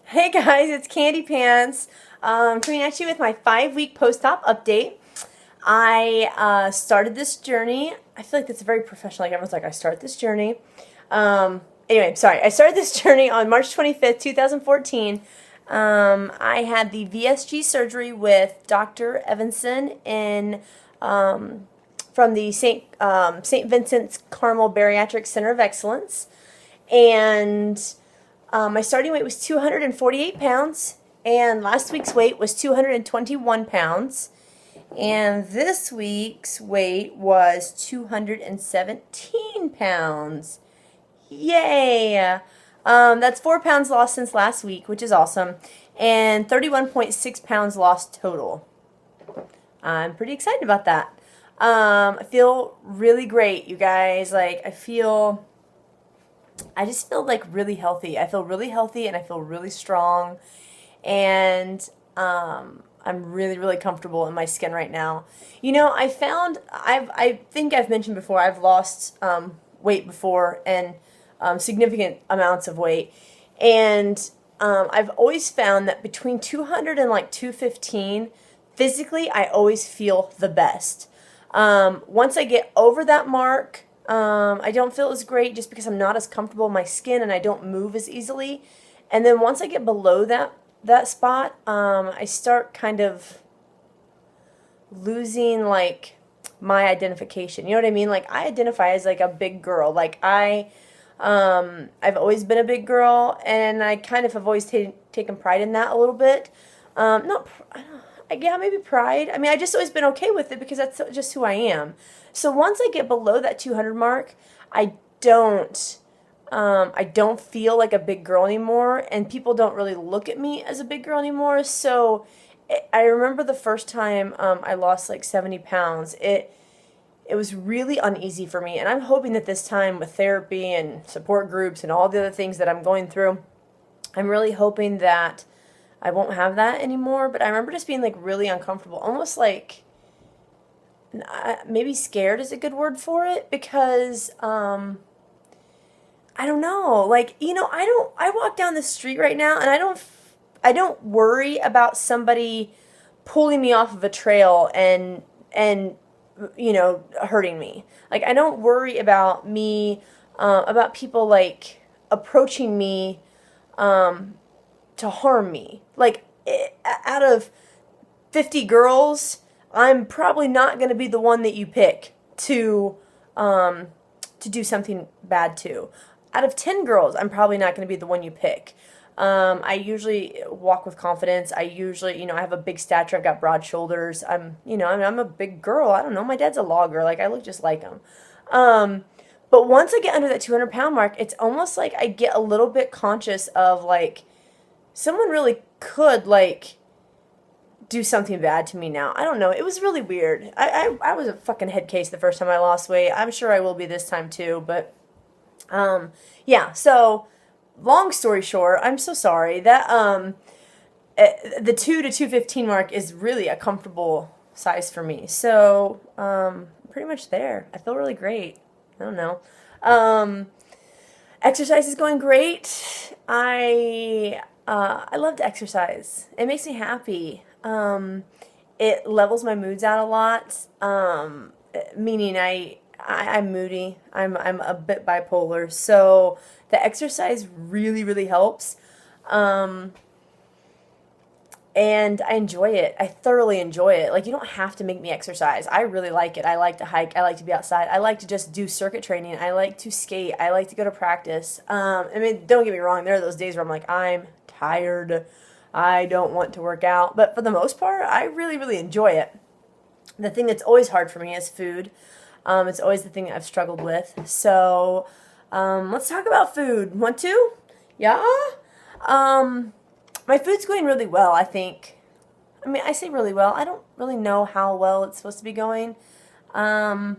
Hey guys, it's Candy Pants. Coming at you with my 5-week post-op update. I started this journey. I feel like that's very professional. Like everyone's like, I start this journey. Anyway, sorry. I started this journey on March 25th, 2014. I had the VSG surgery with Dr. Evanson from the St. Vincent's Carmel Bariatric Center of Excellence. And my starting weight was 248 pounds, and last week's weight was 221 pounds, and this week's weight was 217 pounds. Yay! That's 4 pounds lost since last week, which is awesome, and 31.6 pounds lost total. I'm pretty excited about that. I feel really great, you guys. I just feel like really healthy. I feel really healthy and I feel really strong. And I'm really, really comfortable in my skin right now. You know, I think I've mentioned before, I've lost weight before, and significant amounts of weight. And I've always found that between 200 and like 215, physically, I always feel the best. Once I get over that mark, I don't feel as great just because I'm not as comfortable in my skin and I don't move as easily. And then once I get below that spot, I start kind of losing like my identification. You know what I mean? Like I identify as like a big girl. I've always been a big girl, and I kind of have always taken pride in that a little bit. Yeah, maybe pride. I mean, I've just always been okay with it because that's just who I am. So once I get below that 200 mark, I don't feel like a big girl anymore, and people don't really look at me as a big girl anymore. So I remember the first time I lost like 70 pounds. It was really uneasy for me, and I'm hoping that this time with therapy and support groups and all the other things that I'm going through, I'm really hoping that I won't have that anymore. But I remember just being like really uncomfortable, almost like maybe scared is a good word for it, because I don't know, like, you know, I walk down the street right now and I don't worry about somebody pulling me off of a trail and you know, hurting me. Like I don't worry about about people like approaching me to harm me. Like out of 50 girls, I'm probably not going to be the one that you pick to do something bad to. Out of 10 girls, I'm probably not going to be the one you pick. I usually walk with confidence. I usually, you know, I have a big stature. I've got broad shoulders. I'm a big girl. I don't know. My dad's a logger. Like, I look just like him. But once I get under that 200-pound mark, it's almost like I get a little bit conscious of, like, someone really could, like, do something bad to me now. I don't know. It was really weird. I was a fucking head case the first time I lost weight. I'm sure I will be this time, too. But, yeah. So, long story short, I'm so sorry. That, the 2 to 215 mark is really a comfortable size for me. So, pretty much there. I feel really great. I don't know. Exercise is going great. I love to exercise. It makes me happy. It levels my moods out a lot. Meaning I'm moody. I'm a bit bipolar. So the exercise really, really helps. And I enjoy it. I thoroughly enjoy it. Like, you don't have to make me exercise. I really like it. I like to hike. I like to be outside. I like to just do circuit training. I like to skate. I like to go to practice. I mean, don't get me wrong. There are those days where I'm like, I'm tired. I don't want to work out. But for the most part, I really, really enjoy it. The thing that's always hard for me is food. It's always the thing I've struggled with. So, let's talk about food. Want to? Yeah? My food's going really well, I think. I mean, I say really well. I don't really know how well it's supposed to be going. I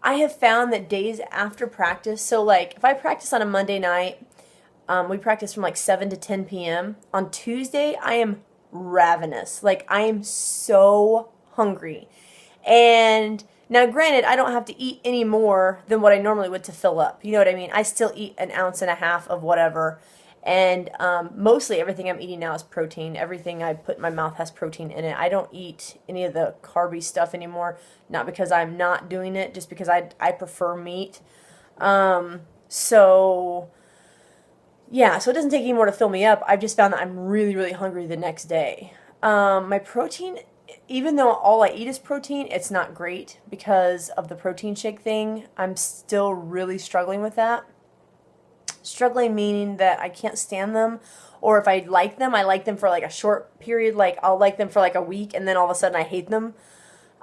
have found that days after practice, so like if I practice on a Monday night, we practice from like 7 to 10 p.m. On Tuesday, I am ravenous. Like, I am so hungry. And now, granted, I don't have to eat any more than what I normally would to fill up. You know what I mean? I still eat an ounce and a half of whatever. And mostly everything I'm eating now is protein. Everything I put in my mouth has protein in it. I don't eat any of the carby stuff anymore, not because I'm not doing it, just because I prefer meat. So yeah, so it doesn't take any more to fill me up. I've just found that I'm really, really hungry the next day. My protein, even though all I eat is protein, it's not great because of the protein shake thing. I'm still really struggling with that. Struggling meaning that I can't stand them, or if I like them, I like them for like a short period. Like I'll like them for like a week, and then all of a sudden I hate them.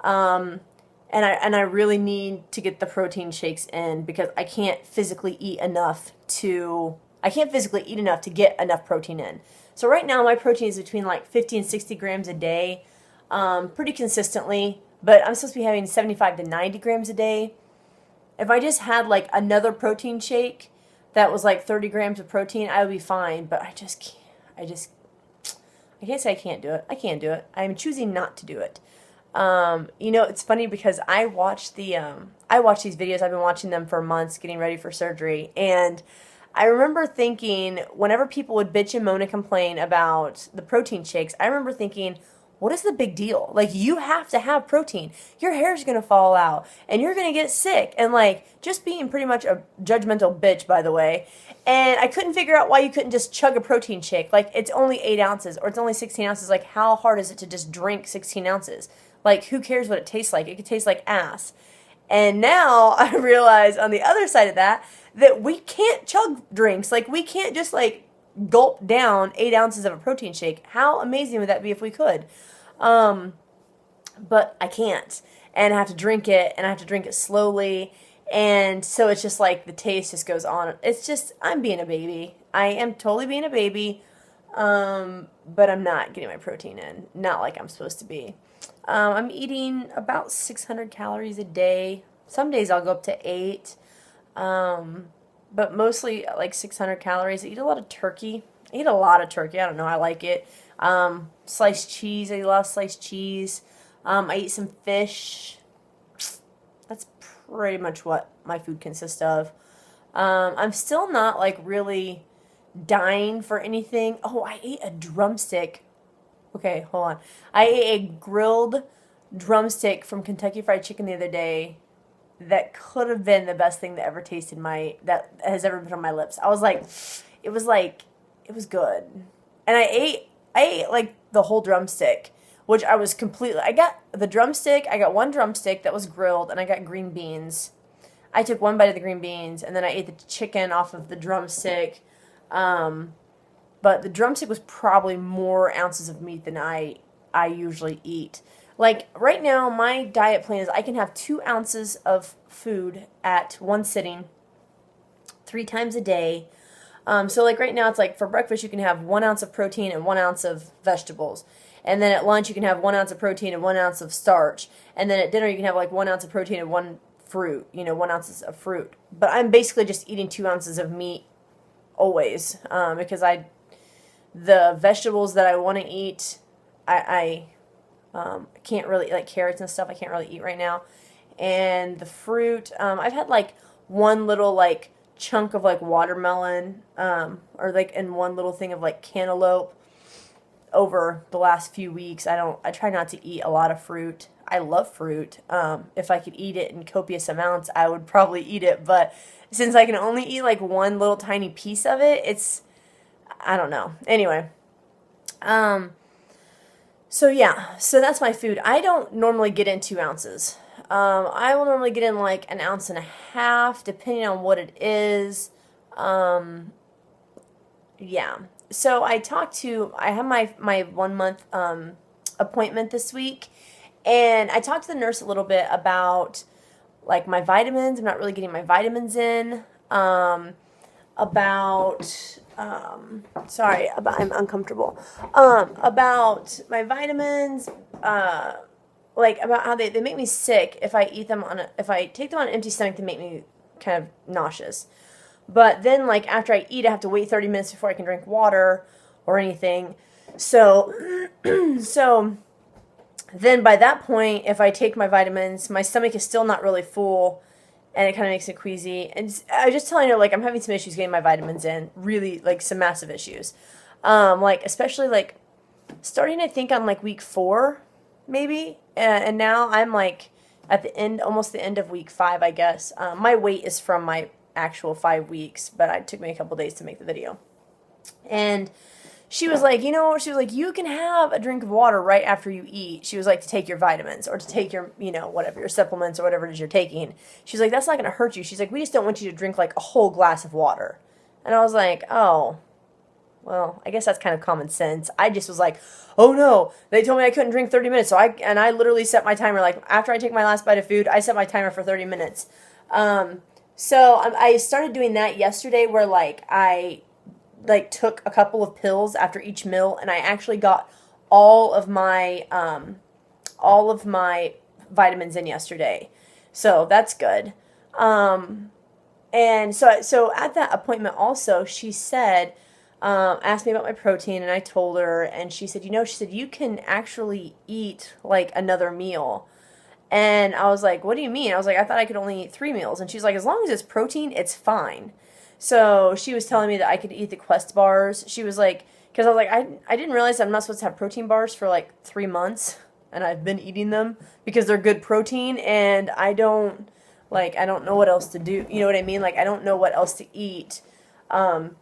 Um, and I really need to get the protein shakes in because I can't physically eat enough to get enough protein in. So right now my protein is between like 50 and 60 grams a day, pretty consistently, but I'm supposed to be having 75 to 90 grams a day. If I just had like another protein shake that was like 30 grams of protein, I would be fine, but I just can't, I can't say I can't do it. I can't do it. I'm choosing not to do it. It's funny because I watch these videos. I've been watching them for months, getting ready for surgery, and I remember thinking, whenever people would bitch and moan and complain about the protein shakes, I remember thinking, what is the big deal? Like, you have to have protein. Your hair's going to fall out, and you're going to get sick. And, like, just being pretty much a judgmental bitch, by the way. And I couldn't figure out why you couldn't just chug a protein shake. Like, it's only 8 ounces, or it's only 16 ounces. Like, how hard is it to just drink 16 ounces? Like, who cares what it tastes like? It could taste like ass. And now I realize on the other side of that we can't chug drinks. Like, we can't just, like, gulp down 8 ounces of a protein shake. How amazing would that be if we could? But I can't. And I have to drink it, and I have to drink it slowly. And so it's just like the taste just goes on. It's just, I'm being a baby. I am totally being a baby. But I'm not getting my protein in. Not like I'm supposed to be. I'm eating about 600 calories a day. Some days I'll go up to 8. But mostly like 600 calories. I eat a lot of turkey. I eat a lot of turkey. I don't know. I like it. Sliced cheese. I eat a lot of sliced cheese. I eat some fish. That's pretty much what my food consists of. I'm still not like really dying for anything. Oh, I ate a drumstick. Okay, hold on. I ate a grilled drumstick from Kentucky Fried Chicken the other day that could have been the best thing that ever that has ever been on my lips. I was like, it was good. And I ate like the whole drumstick, which I got the drumstick, I got one drumstick that was grilled, and I got green beans. I took one bite of the green beans, and then I ate the chicken off of the drumstick. But the drumstick was probably more ounces of meat than I usually eat. Like, right now, my diet plan is I can have 2 ounces of food at one sitting 3 times a day. So, like, right now, it's like for breakfast, you can have 1 ounce of protein and 1 ounce of vegetables. And then at lunch, you can have 1 ounce of protein and 1 ounce of starch. And then at dinner, you can have, like, 1 ounce of protein and 1 fruit. 1 ounce of fruit. But I'm basically just eating 2 ounces of meat always. Because the vegetables that I want to eat, I can't really, like carrots and stuff, I can't really eat right now. And the fruit, I've had like one little like chunk of like watermelon, or like in one little thing of like cantaloupe over the last few weeks. I try not to eat a lot of fruit. I love fruit. If I could eat it in copious amounts, I would probably eat it. But since I can only eat like one little tiny piece of it, I don't know. Anyway, so yeah, so that's my food. I don't normally get in 2 ounces. I will normally get in like 1.5 ounces, depending on what it is. Yeah. So I have my 1 month, appointment this week, and I talked to the nurse a little bit about like my vitamins. I'm not really getting my vitamins in. I'm uncomfortable. About my vitamins, like about how they make me sick if I eat them if I take them on an empty stomach. They make me kind of nauseous. But then, like, after I eat, I have to wait 30 minutes before I can drink water or anything. So then by that point, if I take my vitamins, my stomach is still not really full, and it kind of makes me queasy. And I was just telling her, like, I'm having some issues getting my vitamins in, really, like, some massive issues. Like, especially, like, starting, I think, on, like, week 4, maybe, and now I'm, like, at the end, almost the end of week 5, I guess. My weight is from my actual 5 weeks, but it took me a couple days to make the video. And she was like, you can have a drink of water right after you eat. She was like, to take your vitamins or to take your, whatever, your supplements or whatever it is you're taking. She's like, that's not going to hurt you. She's like, we just don't want you to drink like a whole glass of water. And I was like, oh, well, I guess that's kind of common sense. I just was like, oh no, they told me I couldn't drink 30 minutes. So I literally set my timer, like after I take my last bite of food, I set my timer for 30 minutes. So I started doing that yesterday where like I took a couple of pills after each meal, and I actually got all of my vitamins in yesterday. So that's good. And so at that appointment also, she said, asked me about my protein, and I told her, and she said, you can actually eat like another meal. And I was like, what do you mean? I was like, I thought I could only eat 3 meals. And she's like, as long as it's protein, it's fine. So she was telling me that I could eat the Quest bars. She was like, because I was like, I didn't realize I'm not supposed to have protein bars for like 3 months. And I've been eating them because they're good protein. And I don't know what else to do. You know what I mean? Like, I don't know what else to eat. And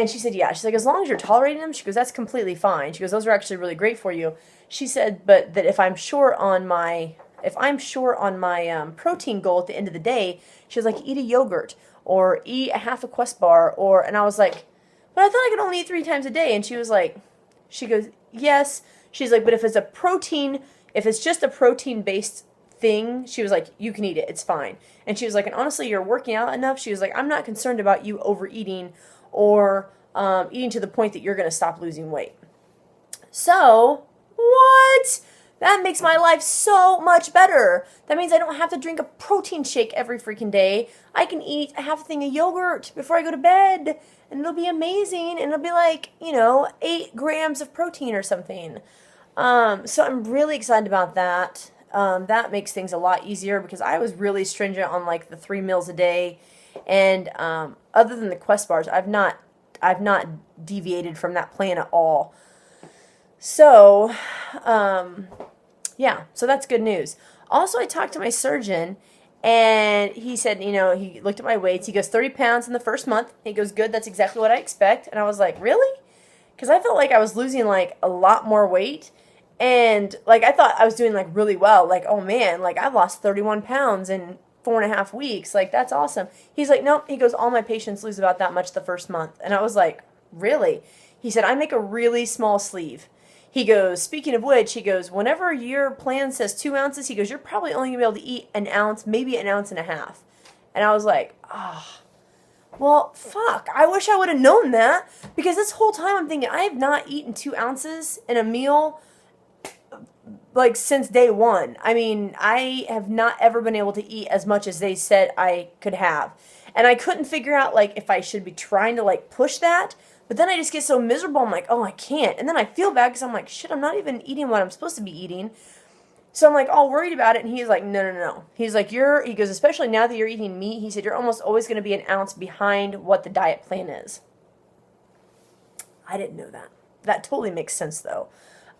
she said, yeah. She's like, as long as you're tolerating them, she goes, that's completely fine. She goes, those are actually really great for you. She said, but that if I'm short on my protein goal at the end of the day, she was like, eat a yogurt or eat a half a Quest bar, and I was like, but I thought I could only eat 3 times a day. And she goes, yes. She's like, but if it's just a protein-based thing, she was like, you can eat it, it's fine. And she was like, and honestly, you're working out enough. She was like, I'm not concerned about you overeating or eating to the point that you're going to stop losing weight. So, what? That makes my life so much better. That means I don't have to drink a protein shake every freaking day. I can eat a half a thing of yogurt before I go to bed, and it'll be amazing, and it'll be like, 8 grams of protein or something. So I'm really excited about that. That makes things a lot easier because I was really stringent on like the 3 meals a day, and other than the Quest bars, I've not deviated from that plan at all. So, yeah, so that's good news. Also, I talked to my surgeon, and he said, he looked at my weights. He goes, 30 pounds in the first month. He goes, good, that's exactly what I expect. And I was like, really? Because I felt like I was losing, like, a lot more weight. And, like, I thought I was doing, like, really well. Like, oh, man, like, I've lost 31 pounds in 4.5 weeks. Like, that's awesome. He's like, nope. He goes, all my patients lose about that much the first month. And I was like, really? He said, I make a really small sleeve. He goes, speaking of which, he goes, whenever your plan says 2 ounces, he goes, you're probably only going to be able to eat an ounce, maybe an ounce and a half. And I was like, well, fuck. I wish I would have known that, because this whole time I'm thinking, I have not eaten 2 ounces in a meal, like, since day one. I mean, I have not ever been able to eat as much as they said I could have. And I couldn't figure out, like, if I should be trying to, like, push that. But then I just get so miserable, I'm like, oh, I can't. And then I feel bad because I'm like, shit, I'm not even eating what I'm supposed to be eating. So I'm like all worried about it, and he's like, no. He's like, he goes, especially now that you're eating meat, he said, you're almost always going to be an ounce behind what the diet plan is. I didn't know that. That totally makes sense, though.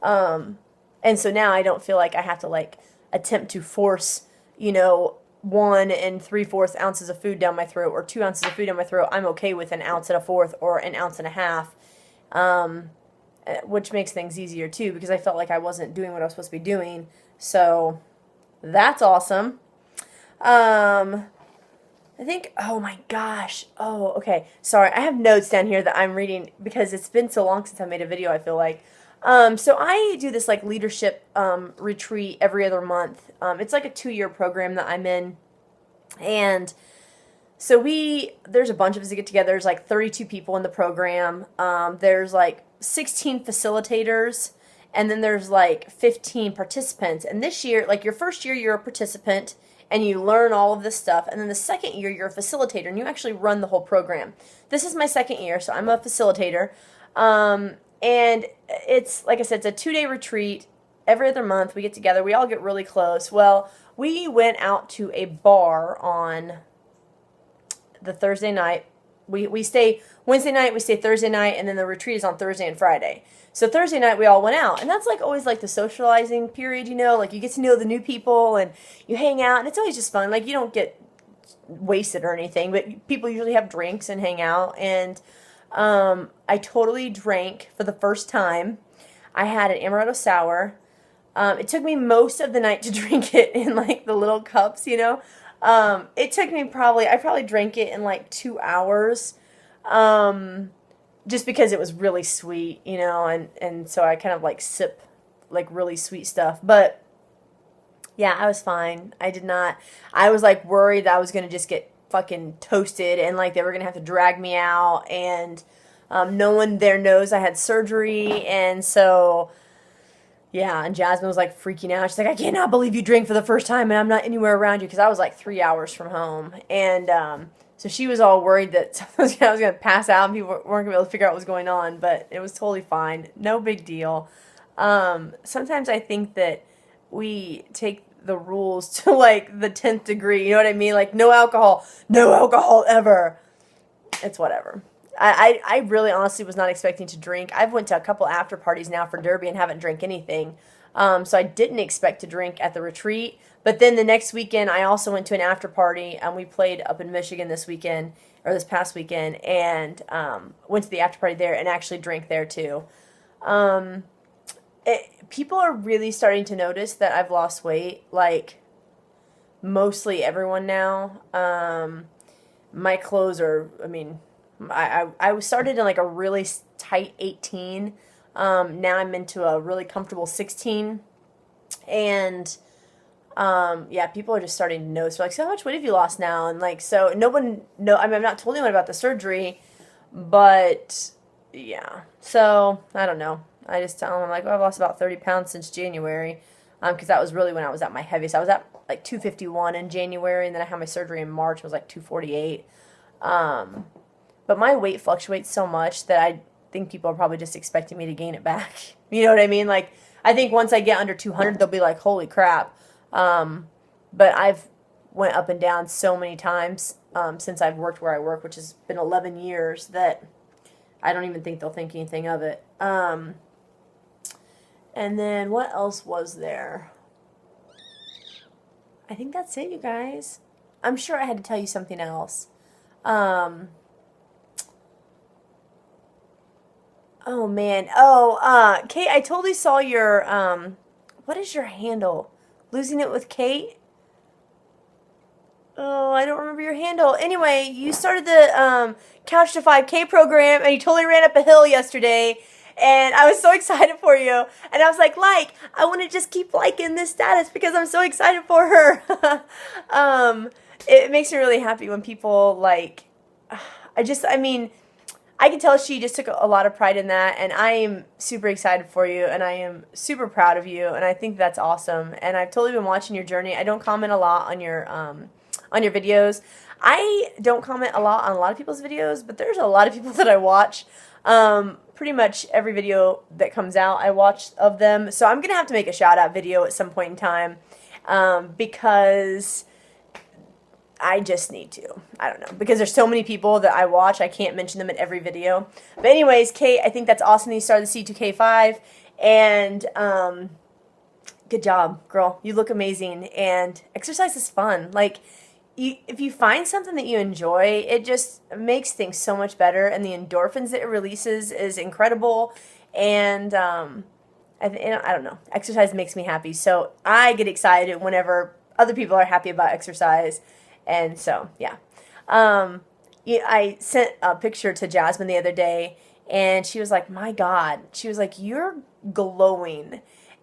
And so now I don't feel like I have to, like, attempt to force, 1 3/4 ounces of food down my throat or 2 ounces of food down my throat. I'm okay with 1 1/4 or 1 1/2 ounces, which makes things easier too, because I felt like I wasn't doing what I was supposed to be doing. So that's awesome. I think, oh my gosh. Oh, okay. Sorry, I have notes down here that I'm reading because it's been so long since I made a video, I feel like. So I do this like leadership retreat every other month. It's like a 2-year program that I'm in. And so there's a bunch of us that get together. There's like 32 people in the program. There's like 16 facilitators, and then there's like 15 participants. And this year, like your first year, you're a participant and you learn all of this stuff. And then the second year, you're a facilitator and you actually run the whole program. This is my second year, so I'm a facilitator. And it's, like I said, it's a 2-day retreat. Every other month we get together. We all get really close. Well, we went out to a bar on the Thursday night. We stay Wednesday night, we stay Thursday night, and then the retreat is on Thursday and Friday. So Thursday night we all went out, and that's like always like the socializing period, you know, like you get to know the new people and you hang out, and it's always just fun. Like you don't get wasted or anything, but people usually have drinks and hang out. And I totally drank for the first time. I had an amaretto sour. It took me most of the night to drink it in like the little cups, you know. It took me I probably drank it in like 2 hours, just because it was really sweet, you know, and so I kind of like sip like really sweet stuff. But yeah, I was fine. I was like worried that I was going to just get fucking toasted and like they were going to have to drag me out, and no one there knows I had surgery. And so yeah, and Jasmine was like freaking out. She's like, I cannot believe you drank for the first time and I'm not anywhere around you, because I was like 3 hours from home. And so she was all worried that I was going to pass out and people weren't going to be able to figure out what was going on, but it was totally fine. No big deal. Sometimes I think that we take the rules to like the 10th degree, you know what I mean? Like no alcohol ever. It's whatever. I really honestly was not expecting to drink. I've went to a couple after parties now for Derby and haven't drank anything. So I didn't expect to drink at the retreat. But then the next weekend, I also went to an after party, and we played up in Michigan this past weekend, and went to the after party there and actually drank there too. People are really starting to notice that I've lost weight, like mostly everyone now. My clothes are, I started in like a really tight 18. Now I'm into a really comfortable 16. And yeah, people are just starting to notice. They're like, so how much weight have you lost now? And like, so I've not told anyone about the surgery, but yeah. So I don't know. I just tell them, I'm like, I've lost about 30 pounds since January. Because that was really when I was at my heaviest. I was at like 251 in January, and then I had my surgery in March. It was like 248. But my weight fluctuates so much that I think people are probably just expecting me to gain it back. You know what I mean? Like, I think once I get under 200, they'll be like, holy crap. But I've went up and down so many times since I've worked where I work, which has been 11 years, that I don't even think they'll think anything of it. And then what else was there? I think that's it, you guys. I'm sure I had to tell you something else. Oh man. Kate, I totally saw your what is your handle? Losing It with Kate? Oh, I don't remember your handle. Anyway, you started the Couch to 5K program, and you totally ran up a hill yesterday. And I was so excited for you. And I was like, I want to just keep liking this status because I'm so excited for her. It makes me really happy when people like, I can tell she just took a lot of pride in that. And I am super excited for you. And I am super proud of you. And I think that's awesome. And I've totally been watching your journey. I don't comment a lot on your videos. I don't comment a lot on a lot of people's videos, but there's a lot of people that I watch. Pretty much every video that comes out, I watch of them. So I'm going to have to make a shout out video at some point in time, because I just need to. I don't know. Because there's so many people that I watch, I can't mention them in every video. But anyways, Kate, I think that's awesome that you started the C2K5. And, good job, girl. You look amazing. And exercise is fun. Like, if you find something that you enjoy, it just makes things so much better, and the endorphins that it releases is incredible. And I don't know, exercise makes me happy, so I get excited whenever other people are happy about exercise. And so yeah, I sent a picture to Jasmine the other day, and she was like, my God, she was like, you're glowing.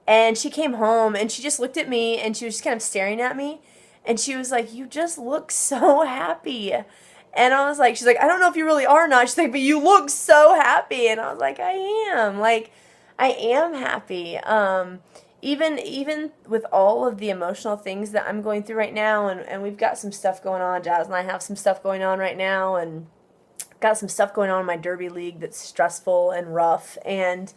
And she came home and she just looked at me, and she was just kind of staring at me. And she was like, you just look so happy. And I was like, she's like, I don't know if you really are or not. She's like, but you look so happy. And I was like, I am. Like, I am happy. Even with all of the emotional things that I'm going through right now, and we've got some stuff going on. Jazz and I have some stuff going on right now, and got some stuff going on in my Derby league that's stressful and rough. And,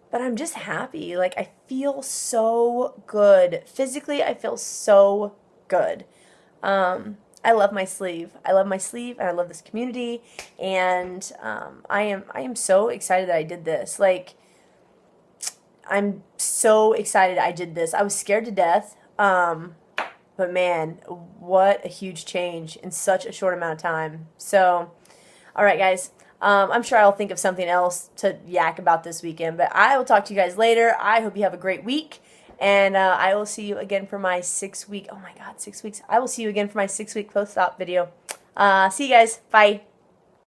but I'm just happy. Like, I feel so good. Physically, I feel so good. I I love my sleeve. I love my sleeve, and I love this community, and I am so excited that I did this. Like, I'm so excited I did this. I was scared to death, but man, what a huge change in such a short amount of time. So, all right, guys. I'm sure I'll think of something else to yak about this weekend, but I will talk to you guys later. I hope you have a great week, and I will see you again for my 6 week. Oh my God, 6 weeks! I will see you again for my 6 week post-op video. See you guys. Bye.